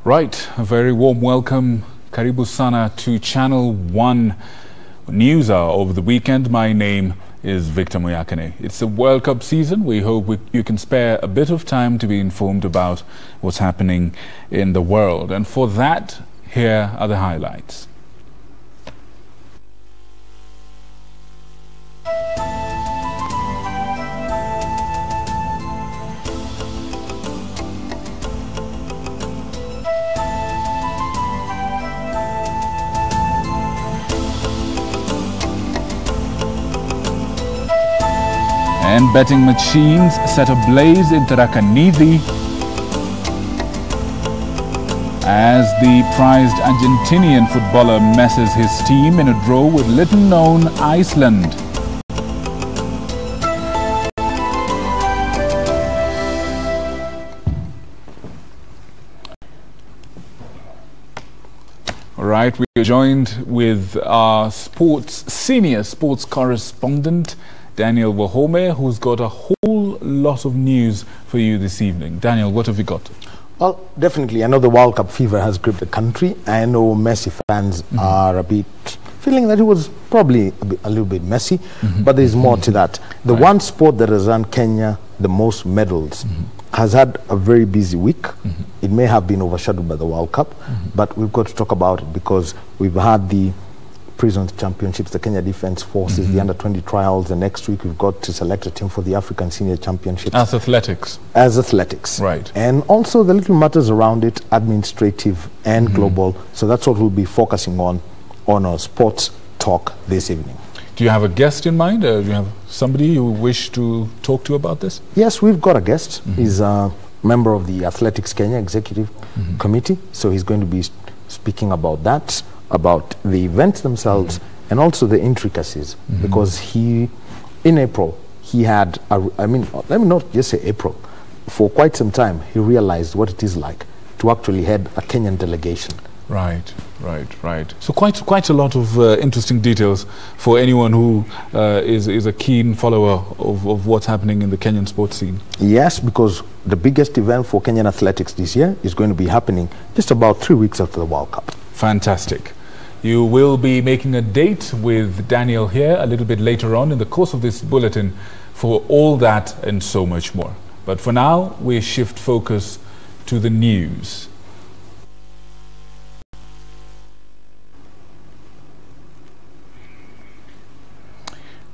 Right, a very warm welcome, Karibu Sana, to Channel 1 News Hour over the weekend. My name is Victor Moyakane. It's the World Cup season. We hope you can spare a bit of time to be informed about what's happening in the world. And for that, here are the highlights. And betting machines set ablaze in Tarakanidhi as the prized Argentinian footballer messes his team in a draw with little-known Iceland. All right, we are joined with our senior sports correspondent, Daniel Wahome, who's got a whole lot of news for you this evening. Daniel, what have you got? Well, definitely. I know the World Cup fever has gripped the country. I know Messi fans are a bit feeling that it was probably a little bit messy, but there's more to that. The one sport that has earned Kenya the most medals has had a very busy week. It may have been overshadowed by the World Cup, but we've got to talk about it because we've had the Prisons Championships, the Kenya Defence Forces, the Under-20 trials, and next week we've got to select a team for the African Senior Championships. As athletics. As athletics. Right. And also the little matters around it, administrative and global. So that's what we'll be focusing on our sports talk this evening. Do you have a guest in mind? Do you have somebody you wish to talk to about this? Yes, we've got a guest. He's a member of the Athletics Kenya Executive Committee. So he's going to be speaking about that, about the events themselves, and also the intricacies, because in April, he had, let me not just say April, for quite some time, he realized what it is like to actually head a Kenyan delegation. Right. So quite a lot of interesting details for anyone who is a keen follower of what's happening in the Kenyan sports scene. Yes, because the biggest event for Kenyan athletics this year is going to be happening just about 3 weeks after the World Cup. Fantastic. You will be making a date with Daniel here a little bit later on in the course of this bulletin for all that and so much more. But for now, we shift focus to the news.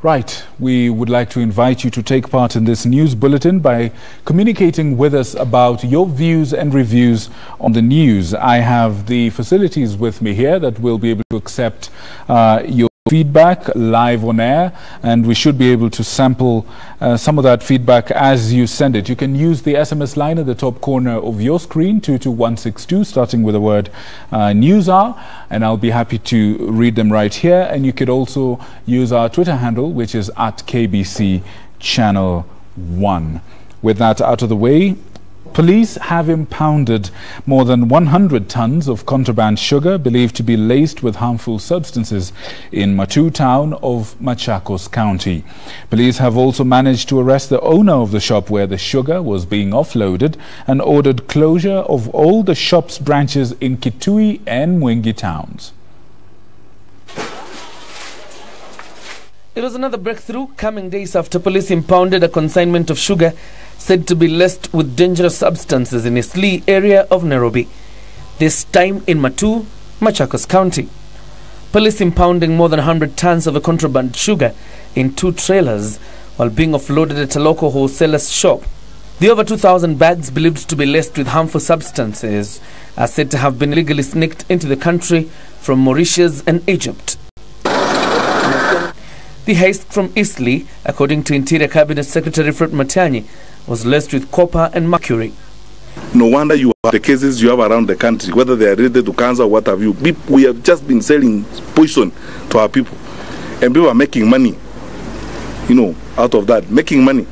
Right, we would like to invite you to take part in this news bulletin by communicating with us about your views and reviews on the news. I have the facilities with me here that will be able to accept your feedback live on air, and we should be able to sample some of that feedback as you send it. You can use the SMS line at the top corner of your screen, 22162, starting with the word News Hour, and I'll be happy to read them right here. And you could also use our Twitter handle, which is at KBC Channel 1. With that out of the way, police have impounded more than 100 tons of contraband sugar believed to be laced with harmful substances in Matu town of Machakos County. Police have also managed to arrest the owner of the shop where the sugar was being offloaded and ordered closure of all the shop's branches in Kitui and Mwingi towns. It was another breakthrough coming days after police impounded a consignment of sugar said to be laced with dangerous substances in Eastleigh area of Nairobi, this time in Matu, Machakos County. Police impounding more than 100 tons of the contraband sugar in 2 trailers while being offloaded at a local wholesaler's shop. The over 2,000 bags believed to be laced with harmful substances are said to have been illegally sneaked into the country from Mauritius and Egypt. The heist from Eastleigh, according to Interior Cabinet Secretary Fred Matiang'i, was laced with copper and mercury. No wonder you have the cases you have around the country, whether they are related to cancer or what have you. We have just been selling poison to our people, and people are making money, out of that, making money.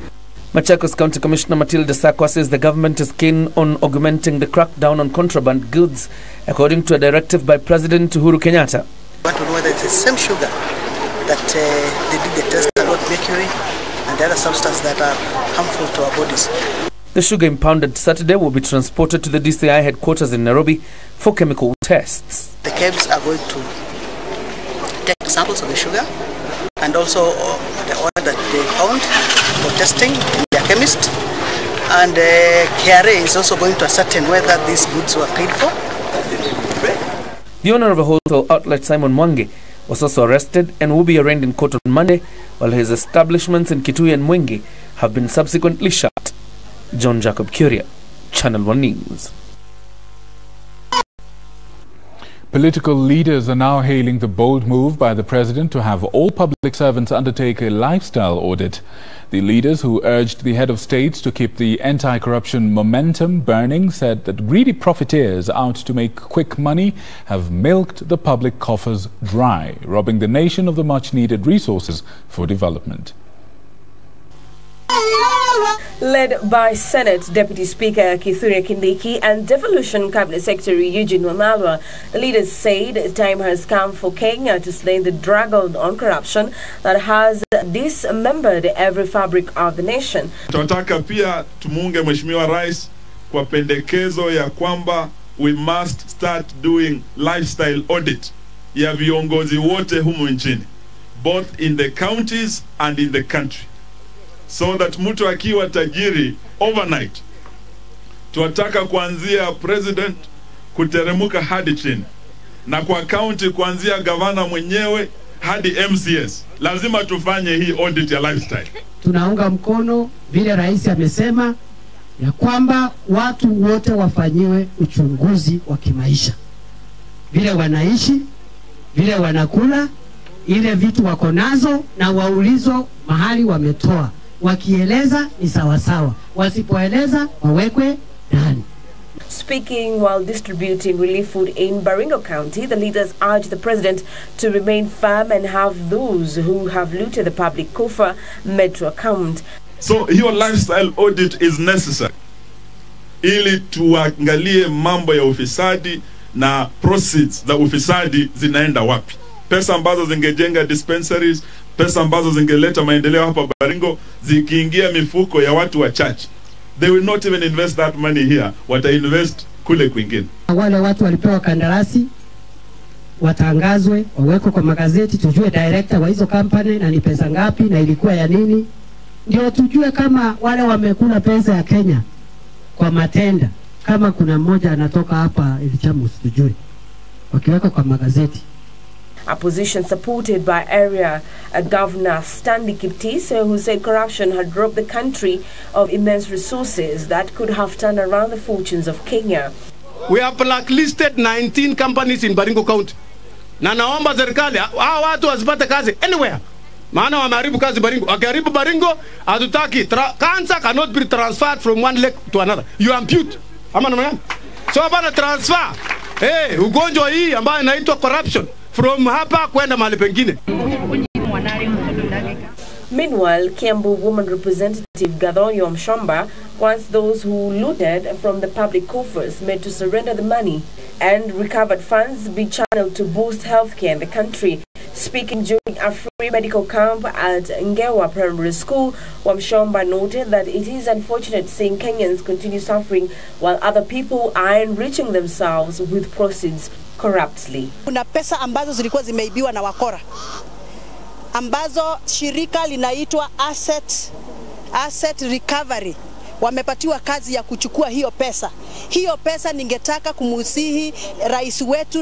Machakos County Commissioner Matilda Sakwa says the government is keen on augmenting the crackdown on contraband goods, according to a directive by President Uhuru Kenyatta. We want to know whether it's the same sugar that they did the test about mercury and the other substances that are harmful to our bodies. The The sugar impounded Saturday will be transported to the DCI headquarters in Nairobi for chemical tests. The cabs are going to take samples of the sugar and also the oil that they found for testing in their chemist. And KRA is also going to ascertain whether these goods were paid for. The owner of a wholesale outlet, Simon Mwangi, was also arrested and will be arraigned in court on Monday, while his establishments in Kitui and Mwingi have been subsequently shut. John Jacob Curia, Channel 1 News. Political leaders are now hailing the bold move by the president to have all public servants undertake a lifestyle audit. The leaders, who urged the head of state to keep the anti-corruption momentum burning, said that greedy profiteers out to make quick money have milked the public coffers dry, robbing the nation of the much-needed resources for development. Led by Senate Deputy Speaker Kithure Kindiki and Devolution Cabinet Secretary Eugene Wamalwa, the leaders said the time has come for Kenya to slay the dragon on corruption that has dismembered every fabric of the nation. Tunataka pia tumuunge Mheshimiwa Rais kwa pendekezo ya kwamba we must start doing lifestyle audit ya viongozi wote humu nchini, both in the counties and in the country, so that mtu akiwa tajiri overnight, tunataka kuanzia president kuteremuka hadi chini, na kwa county kuanzia gavana mwenyewe hadi MCS, lazima tufanye hii audit ya lifestyle. Tunaunga mkono vile rais amesema ya kwamba watu wote wafanyiwe uchunguzi wa kimaisha, vile wanaishi, vile wanakula, ile vitu wako nazo, na waulizo mahali wametoa. Wakieleza ni sawasawa, wasipoeleza wawekwe ndani. Speaking while distributing relief food in Baringo County, the leaders urged the president to remain firm and have those who have looted the public coffer made to account. So your lifestyle audit is necessary ili tuangalie mambo ya ufisadi na proceeds za ufisadi zinaenda wapi. Pesa ambazo zingejenga dispensaries, pesa ambazo zingeleta maendeleo hapa Baringo, zikiingia mifuko ya watu wachache, they will not even invest that money here, wata-invest kule kwingine. Wale watu walipewa kandarasi watangazwe, wawekwe kwa magazeti, tujue director wa hizo company na ni pesa ngapi na ilikuwa ya nini, ndio tujue kama wale wamekula pesa ya Kenya kwa matenda. Kama kuna mmoja anatoka hapa Ilichamus, tujue, wakiweka kwa magazeti. A position supported by area Governor Stanley Kiptise, who said corruption had robbed the country of immense resources that could have turned around the fortunes of Kenya. We have blacklisted 19 companies in Baringo County. Na naomba serikali hao watu wasipate kazi anywhere. Maana wameharibu kazi Baringo. Wakiharibu Baringo, hatutaki. Cancer cannot be transferred from one leg to another. You ampute. Ama namna gani? So hapana transfer. Ugonjwa hii ambayo inaitwa corruption from hapa kwenda mahali pengine. Meanwhile, Kiambu woman representative Gathonyo Mshomba wants those who looted from the public coffers made to surrender the money and recovered funds be channeled to boost healthcare in the country. Speaking during a free medical camp at Ngewa Primary School, Wamshomba noted that it is unfortunate seeing Kenyans continue suffering while other people are enriching themselves with proceeds corruptly. Kuna pesa ambazo zilikuwa zimeibiwa na wakora, ambazo shirika linaitwa asset recovery wamepatiwa kazi ya kuchukua hiyo pesa. Hiyo pesa ningetaka kumusihi rais wetu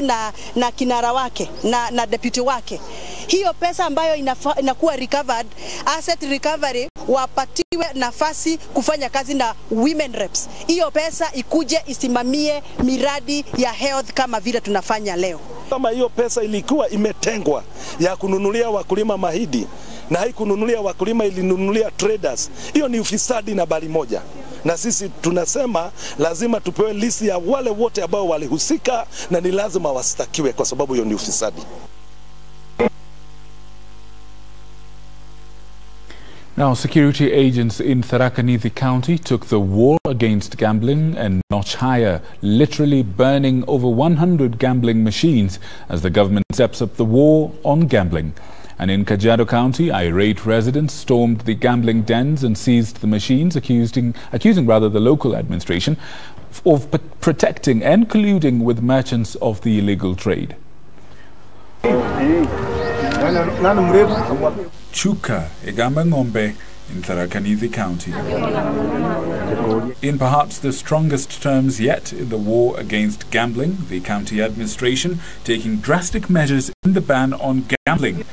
na kinara wake na deputy wake. Hiyo pesa ambayo inakuwa recovered, asset recovery, wapatiwe nafasi kufanya kazi na women reps. Hiyo pesa ikuje isimamie miradi ya health kama vile tunafanya leo. Kama hiyo pesa ilikuwa imetengwa ya kununulia wakulima mahidi na haikununulia wakulima, ilinunulia traders, hiyo ni ufisadi na bali moja. Na sisi tunasema lazima tupewe listi ya wale wote ambao walihusika na ni lazima wastakiwe kwa sababu hiyo ni ufisadi. Now, security agents in Tharaka Nithi County took the war against gambling a notch higher, literally burning over 100 gambling machines as the government steps up the war on gambling. And in Kajiado County, irate residents stormed the gambling dens and seized the machines, accusing the local administration of protecting and colluding with merchants of the illegal trade. Chuka Igamba Ngombe in Tharaka-Nithi County. In perhaps the strongest terms yet in the war against gambling, the county administration taking drastic measures in the ban on gambling,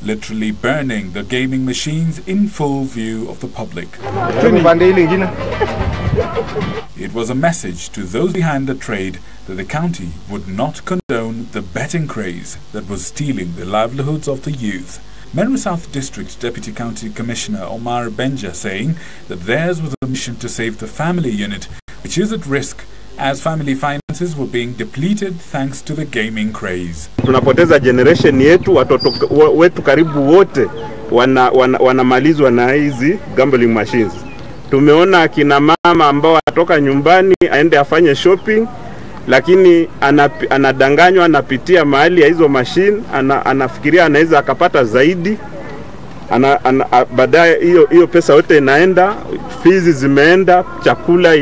literally burning the gaming machines in full view of the public. It was a message to those behind the trade that the county would not condone the betting craze that was stealing the livelihoods of the youth. Meru South District Deputy County Commissioner Omar Benja saying that theirs was a mission to save the family unit, which is at risk as family finances were being depleted thanks to the gaming craze. Tunapoteza generation yetu, watoto wetu karibu wote wanamalizwa na hizi gambling machines. Tumeona akina mama ambao atoka nyumbani aende afanye shopping, lakini anadanganywa, anapitia mahali ya hizo machine, anafikiria anaweza akapata zaidi, baadaye hiyo pesa yote inaenda, fees zimeenda, chakula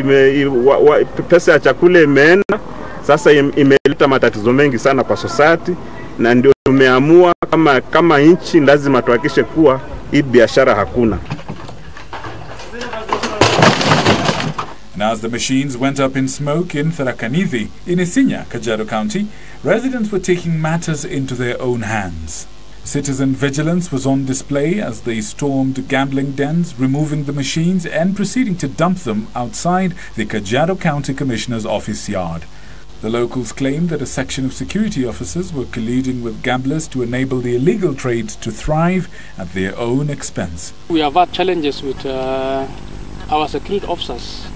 pesa ya chakula imeenda. Sasa imeleta matatizo mengi sana kwa society, na ndio tumeamua kama nchi lazima tuhakikishe kuwa hii biashara hakuna. And as the machines went up in smoke in Tharaka-Nithi, in Isinya, Kajiado County, residents were taking matters into their own hands. Citizen vigilance was on display as they stormed gambling dens, removing the machines and proceeding to dump them outside the Kajiado County Commissioner's office yard. The locals claimed that a section of security officers were colluding with gamblers to enable the illegal trade to thrive at their own expense. We have had challenges with our security officers,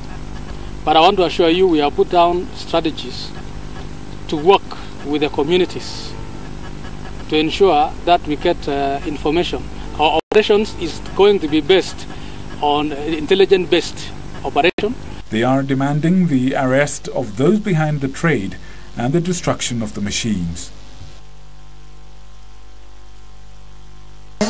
but I want to assure you we have put down strategies to work with the communities to ensure that we get information. Our operations is going to be based on intelligence-based operation. They are demanding the arrest of those behind the trade and the destruction of the machines.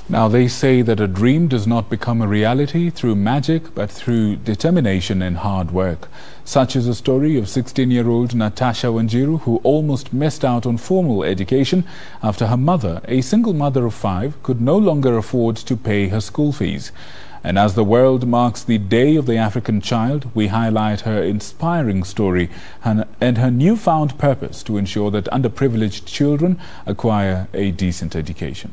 Now, they say that a dream does not become a reality through magic, but through determination and hard work. Such is the story of 16-year-old Natasha Wanjiru, who almost missed out on formal education after her mother, a single mother of 5, could no longer afford to pay her school fees. And as the world marks the Day of the African Child, we highlight her inspiring story and her newfound purpose to ensure that underprivileged children acquire a decent education.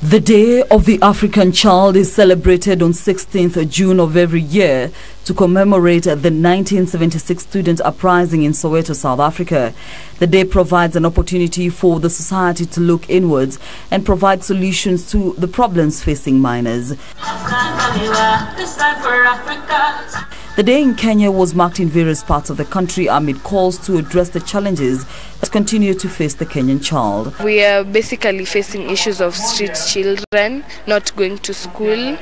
The Day of the African Child is celebrated on 16th June of every year to commemorate the 1976 student uprising in Soweto, South Africa. The day provides an opportunity for the society to look inwards and provide solutions to the problems facing minors. The day in Kenya was marked in various parts of the country amid calls to address the challenges that continue to face the Kenyan child. We are basically facing issues of street children not going to school.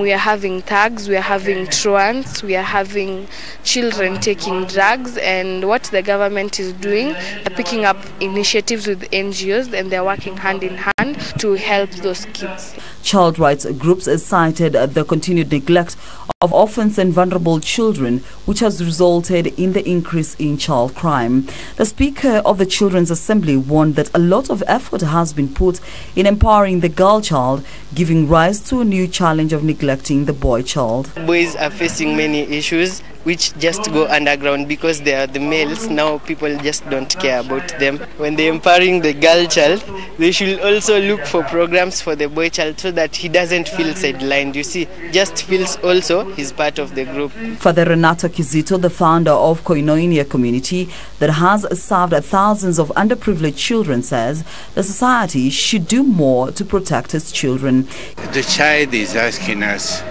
We are having thugs, we are having truants, we are having children taking drugs, and what the government is doing, they're picking up initiatives with NGOs and they're working hand in hand to help those kids. Child rights groups cited the continued neglect of orphans and vulnerable children, which has resulted in the increase in child crime. The Speaker of the Children's Assembly warned that a lot of effort has been put in empowering the girl child, giving rise to a new challenge of neglecting the boy child. Boys are facing many issues which just go underground because they are the males. Now people just don't care about them. When they're empowering the girl child, they should also look for programs for the boy child so that he doesn't feel sidelined. You see, just feels also he's part of the group. Father Renato Kizito, the founder of Koinonia community that has served thousands of underprivileged children, says the society should do more to protect its children. The child is asking us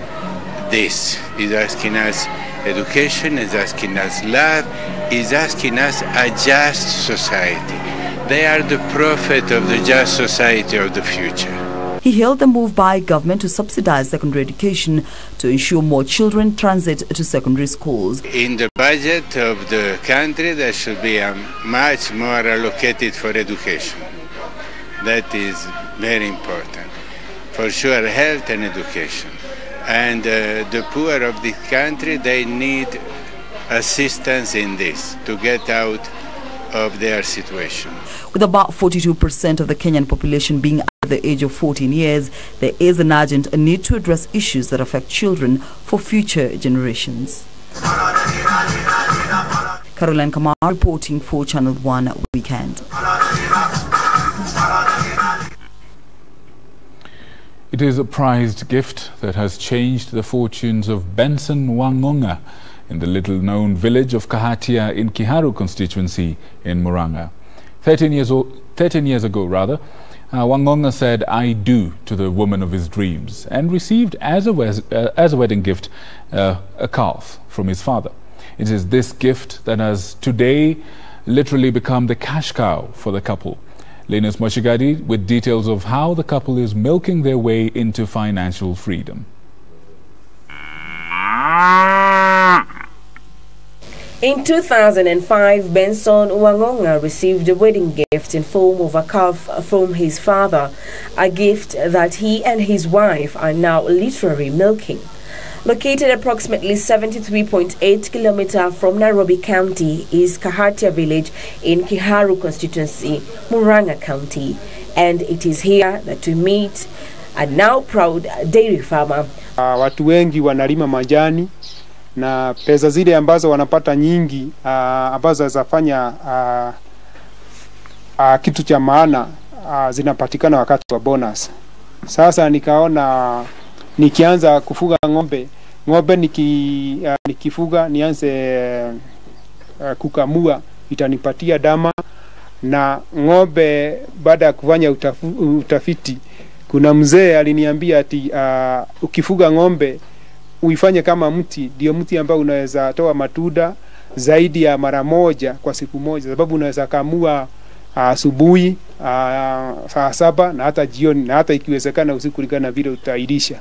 this, is asking us education, is asking us love, is asking us a just society. They are the prophet of the just society of the future. He hailed the move by government to subsidize secondary education to ensure more children transit to secondary schools. In the budget of the country, there should be much more allocated for education. That is very important. For sure, health and education. And the poor of this country, they need assistance in this to get out of their situation. With about 42% of the Kenyan population being at the age of 14 years, there is an urgent need to address issues that affect children for future generations. Caroline Kamar reporting for Channel 1 Weekend. It is a prized gift that has changed the fortunes of Benson Wangonga in the little-known village of Kahatia in Kiharu constituency in Murang'a. 13 years ago, Wangonga said "I do" to the woman of his dreams and received as a wedding gift a calf from his father. It is this gift that has today literally become the cash cow for the couple. Linus Moshigadi with details of how the couple is milking their way into financial freedom. In 2005, Benson Wangonga received a wedding gift in form of a calf from his father, a gift that he and his wife are now literally milking. Located approximately 73.8 kilometers from Nairobi County is Kahatia village in Kiharu constituency, Murang'a County, and it is here that we meet a now proud dairy farmer. Watu wengi wanalima majani na pesa zile ambazo wanapata nyingi ambazo zafanya kitu cha maana zinapatikana wakati wa bonus. Sasa nikaona nikianza kufuga ng'ombe nikifuga nianze kukamua itanipatia dama, na ng'ombe baada ya kufanya utafiti kuna mzee aliniambia ati ukifuga ng'ombe uifanye kama mti, ndio mti ambao unaweza toa matunda zaidi ya mara moja kwa siku moja, sababu unaweza kamua asubuhi, saa 7 na hata jioni, na hata ikiwezekana usiku kulingana vile utailisha.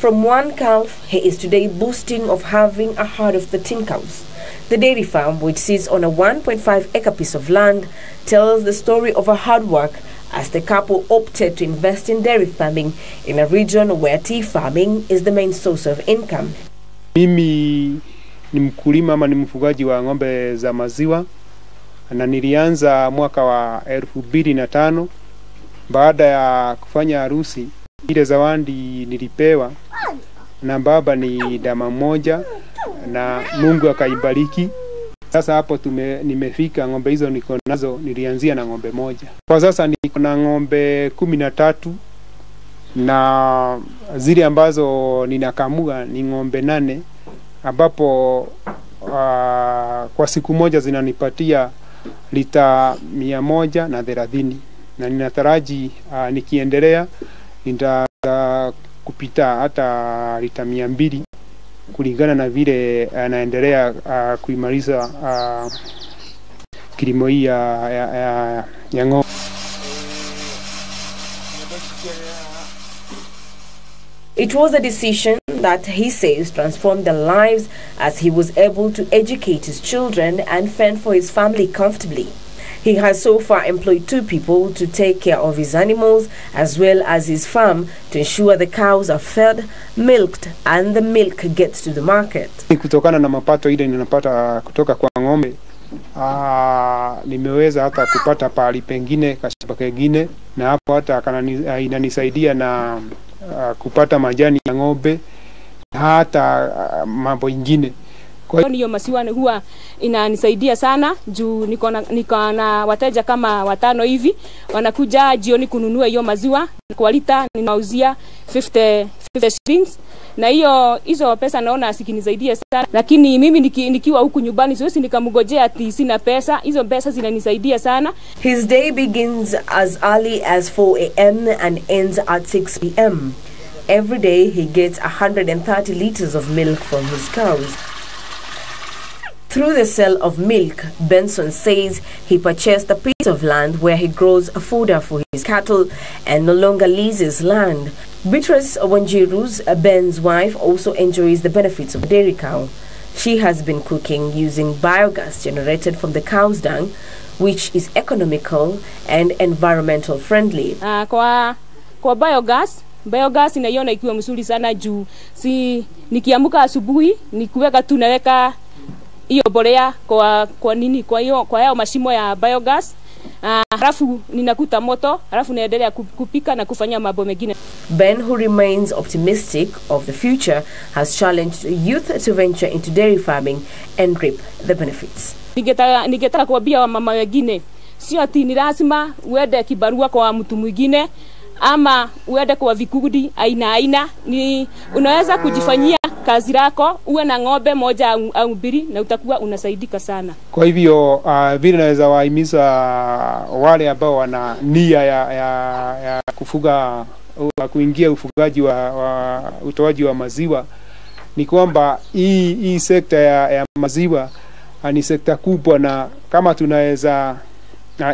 From one calf, he is today boasting of having a herd of 13 cows. The dairy farm, which sits on a 1.5-acre piece of land, tells the story of a hard work as the couple opted to invest in dairy farming in a region where tea farming is the main source of income. Mimi ni mkulima ama ni mfugaji wa ng'ombe za maziwa, na nilianza mwaka wa 2005 baada ya kufanya harusi. Ile zawadi nilipewa na baba ni dama moja na Mungu akaibariki. Sasa hapo nimefika, ng'ombe hizo niko nazo, nilianzia na ng'ombe moja. Kwa sasa niko na ng'ombe 13 na zile ambazo ninakamua ni ng'ombe 8, ambapo kwa siku moja zinanipatia lita 130, na ninataraji nikiendelea nita kupita hata lita 200 kulingana na vile anaendelea kuimaliza kilimo hii ya ng'ombe. It was a decision that he says transformed their lives as he was able to educate his children and fend for his family comfortably. He has so far employed 2 people to take care of his animals as well as his farm to ensure the cows are fed, milked and the milk gets to the market. Kutokana na mapato ile ninapata kutoka kwa ng'ombe, nimeweza hata kupata pahali pengine kashamba kengine, na hapo hata inanisaidia na kupata majani ya ng'ombe hata mambo ingine. Kwa hiyo maziwa huwa inanisaidia sana juu niko na wateja kama 5 hivi wanakuja jioni kununua hiyo maziwa. Kwa lita ninauzia 50 shillings, na hizo pesa naona zikinisaidia sana, lakini mimi nikiwa huku nyumbani siwezi nikamgojea ati sina pesa. Hizo pesa zinanisaidia sana. His day begins as early as 4 a.m. and ends at 6 p.m. Every day he gets 130 liters of milk from his cows. Through the sale of milk, Benson says he purchased a piece of land where he grows fodder for his cattle and no longer leases land. Beatrice Wanjiru's Ben's wife also enjoys the benefits of a dairy cow. She has been cooking using biogas generated from the cow's dung, which is economical and environmental friendly. Kwa biogas inaiona ikiwa mzuri sana juu nikiamka asubuhi nikiweka tu naweka hiyo mbolea kwa yao mashimo ya biogas, halafu ninakuta moto, halafu naendelea kupika na kufanya mambo mengine. Ben, who remains optimistic of the future, has challenged youth to venture into dairy farming and reap the benefits. Ningetaka kuambia mama wengine, sio ati ni lazima uende kibarua kwa mtu mwingine ama uende kwa vikundi aina, ni unaweza kujifanyia kazi lako, uwe na ng'ombe moja au mbili na utakuwa unasaidika sana. Kwa hivyo vile naweza wahimiza wale ambao wana nia ya kufuga, kuingia ufugaji wa utoaji wa maziwa, ni kwamba hii sekta ya maziwa ni sekta kubwa, na kama tunaweza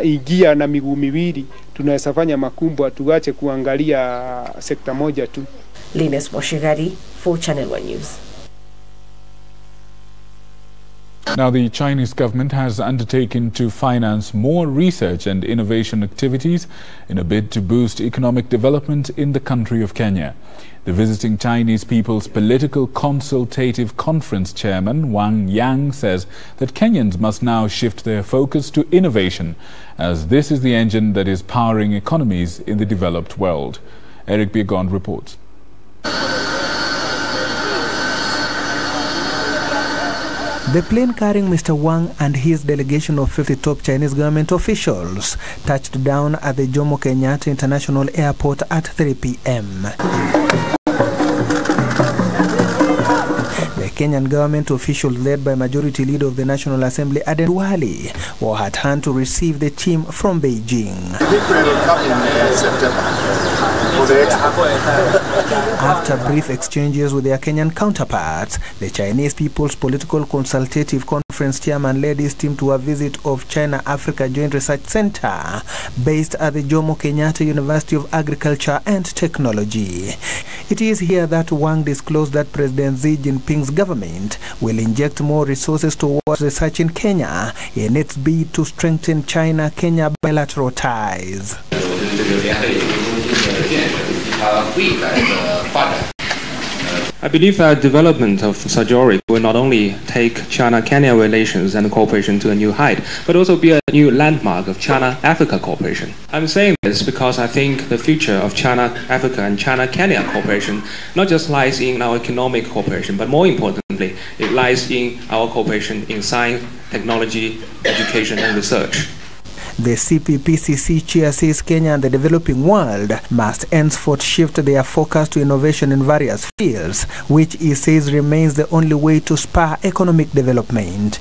ingia na miguu miwili tunaweza fanya makubwa, tuache kuangalia sekta moja tu. Linus Moshigari for Channel 1 News. Now, the Chinese government has undertaken to finance more research and innovation activities in a bid to boost economic development in the country of Kenya. The visiting Chinese People's Political Consultative Conference chairman, Wang Yang, says that Kenyans must now shift their focus to innovation, as this is the engine that is powering economies in the developed world. Eric Biegon reports. The plane carrying Mr. Wang and his delegation of 50 top Chinese government officials touched down at the Jomo Kenyatta International Airport at 3 p.m. The Kenyan government officials, led by Majority Leader of the National Assembly, Aden Duale, were at hand to receive the team from Beijing. After brief exchanges with their Kenyan counterparts, the Chinese People's Political Consultative Conference chairman led his team to a visit of China-Africa Joint Research Center based at the Jomo Kenyatta University of Agriculture and Technology. It is here that Wang disclosed that President Xi Jinping's government will inject more resources towards research in Kenya in its bid to strengthen China-Kenya bilateral ties. I believe that development of Sajori will not only take China-Kenya relations and cooperation to a new height, but also be a new landmark of China-Africa cooperation. I'm saying this because I think the future of China-Africa and China-Kenya cooperation not just lies in our economic cooperation, but more importantly, it lies in our cooperation in science, technology, education, and research. The CPPCC chair says Kenya and the developing world must henceforth shift their focus to innovation in various fields, which he says remains the only way to spur economic development.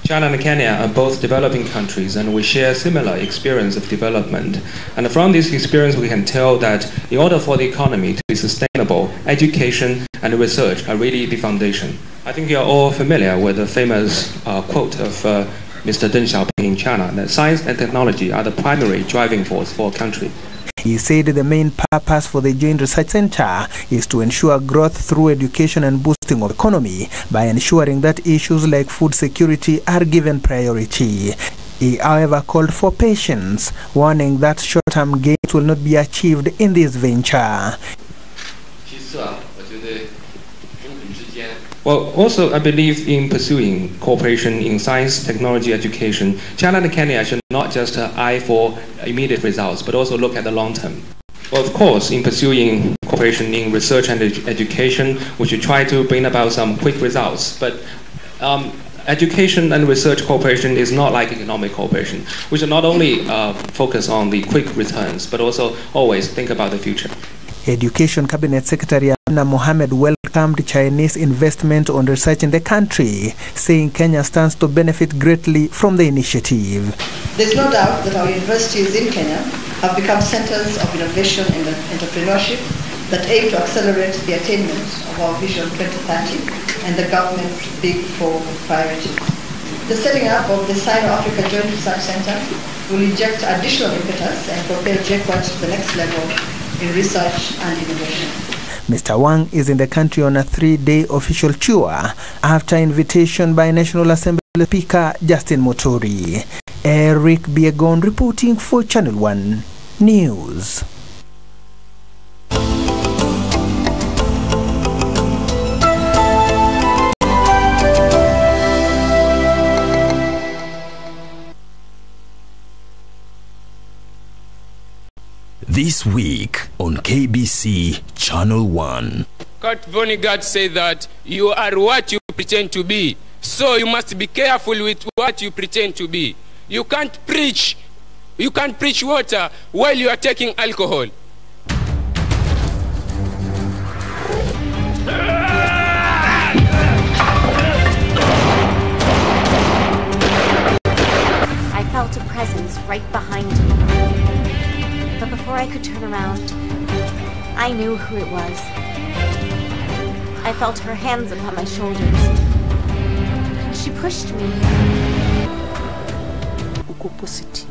China and Kenya are both developing countries, and we share similar experience of development. And from this experience, we can tell that in order for the economy to be sustainable, education and research are really the foundation. I think you're all familiar with the famous quote of Mr. Deng Xiaoping in China, that science and technology are the primary driving force for a country. He said the main purpose for the Joint Research Center is to ensure growth through education and boosting of economy by ensuring that issues like food security are given priority. He, however, called for patience, warning that short-term gains will not be achieved in this venture. Well, also, I believe in pursuing cooperation in science, technology, education. China and Kenya should not just eye for immediate results, but also look at the long term. Well, of course, in pursuing cooperation in research and education, we should try to bring about some quick results. But education and research cooperation is not like economic cooperation. We should not only focus on the quick returns, but also always think about the future. Education Cabinet Secretary Amina Mohamed welcomed Chinese investment on research in the country, saying Kenya stands to benefit greatly from the initiative. There's no doubt that our universities in Kenya have become centers of innovation and entrepreneurship, that aim to accelerate the attainment of our Vision 2030 and the government's Big Four priorities. The setting up of the Sino-Africa Joint Research Center will inject additional impetus and propel JKUAT to the next level in research and innovation. Mr. Wang is in the country on a 3-day official tour after invitation by National Assembly Speaker Justin Muturi. Eric Biegon reporting for Channel 1 News. This week on KBC Channel 1. Kurt Vonnegut said that you are what you pretend to be. So you must be careful with what you pretend to be. You can't preach water while you are taking alcohol. I felt a presence right behind me. But before I could turn around, I knew who it was. I felt her hands upon my shoulders. She pushed me. Uko positive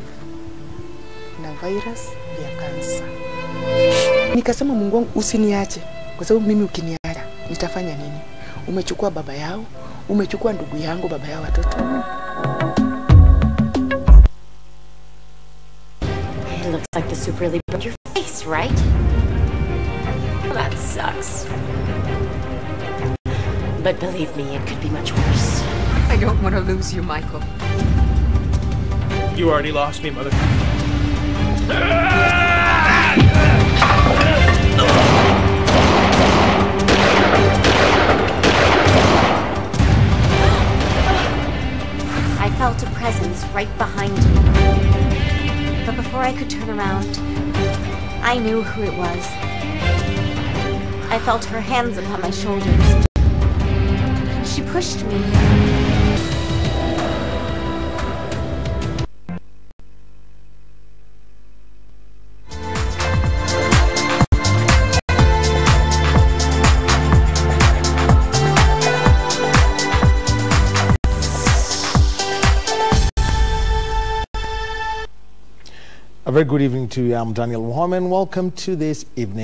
na virus ya kansa. Nikasema Mungu wangu usiniache, kwa sababu mimi ukiniacha nitafanya nini? Umechukua baba yao, umechukua ndugu yangu baba yao watoto. It looks like the soup really broke your face, right? Well, that sucks. But believe me, it could be much worse. I don't want to lose you, Michael. You already lost me, Mother. I felt a presence right behind me. But before I could turn around, I knew who it was. I felt her hands upon my shoulders. She pushed me. A very good evening to you. I'm Daniel Mohammed. Welcome to this evening.